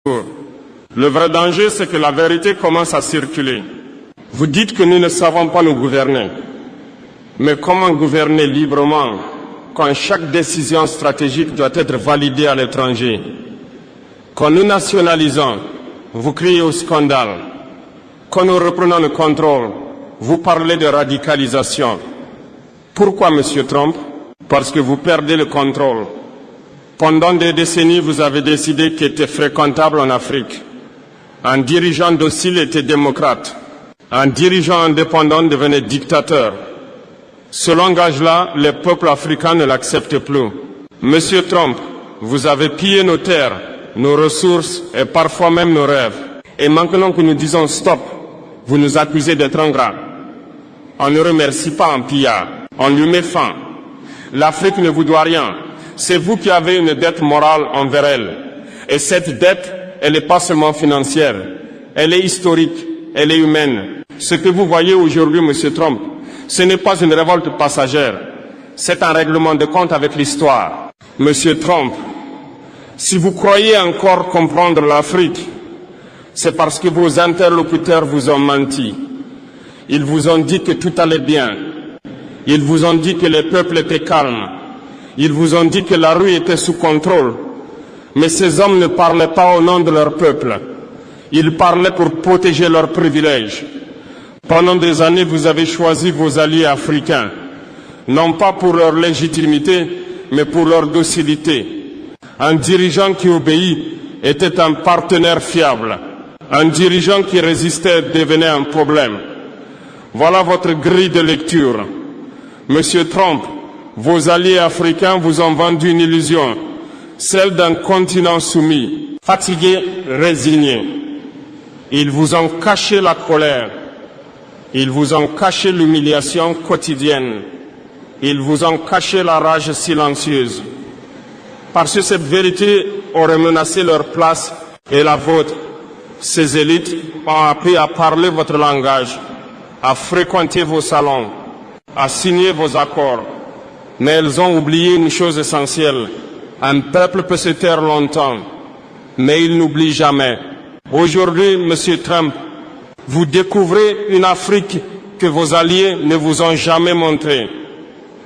Le vrai danger, c'est que la vérité commence à circuler. Vous dites que nous ne savons pas nous gouverner. Mais comment gouverner librement quand chaque décision stratégique doit être validée à l'étranger? Quand nous nationalisons, vous criez au scandale. Quand nous reprenons le contrôle, vous parlez de radicalisation. Pourquoi, Monsieur Trump? Parce que vous perdez le contrôle. Pendant des décennies, vous avez décidé qu'il était fréquentable en Afrique. Un dirigeant docile était démocrate. Un dirigeant indépendant devenait dictateur. Ce langage-là, les peuples africains ne l'acceptent plus. Monsieur Trump, vous avez pillé nos terres, nos ressources et parfois même nos rêves. Et maintenant que nous disons stop, vous nous accusez d'être ingrats. On ne remercie pas un pillard, on lui met fin. L'Afrique ne vous doit rien. C'est vous qui avez une dette morale envers elle. Et cette dette, elle n'est pas seulement financière, elle est historique, elle est humaine. Ce que vous voyez aujourd'hui, Monsieur Trump, ce n'est pas une révolte passagère, c'est un règlement de compte avec l'histoire. Monsieur Trump, si vous croyez encore comprendre l'Afrique, c'est parce que vos interlocuteurs vous ont menti. Ils vous ont dit que tout allait bien. Ils vous ont dit que les peuples étaient calmes. Ils vous ont dit que la rue était sous contrôle. Mais ces hommes ne parlaient pas au nom de leur peuple. Ils parlaient pour protéger leurs privilèges. Pendant des années, vous avez choisi vos alliés africains, non pas pour leur légitimité, mais pour leur docilité. Un dirigeant qui obéit était un partenaire fiable. Un dirigeant qui résistait devenait un problème. Voilà votre grille de lecture. Monsieur Trump, vos alliés africains vous ont vendu une illusion, celle d'un continent soumis, fatigué, résigné. Ils vous ont caché la colère. Ils vous ont caché l'humiliation quotidienne. Ils vous ont caché la rage silencieuse. Parce que cette vérité aurait menacé leur place et la vôtre. Ces élites ont appris à parler votre langage, à fréquenter vos salons, à signer vos accords. Mais elles ont oublié une chose essentielle. Un peuple peut se taire longtemps, mais il n'oublie jamais. Aujourd'hui, Monsieur Trump, vous découvrez une Afrique que vos alliés ne vous ont jamais montrée.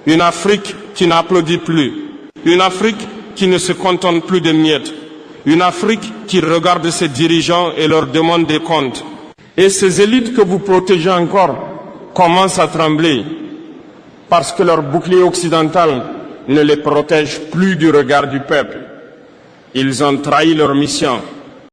Une Afrique qui n'applaudit plus. Une Afrique qui ne se contente plus de miettes. Une Afrique qui regarde ses dirigeants et leur demande des comptes. Et ces élites que vous protégez encore commencent à trembler parce que leur bouclier occidental ne les protège plus du regard du peuple. Ils ont trahi leur mission.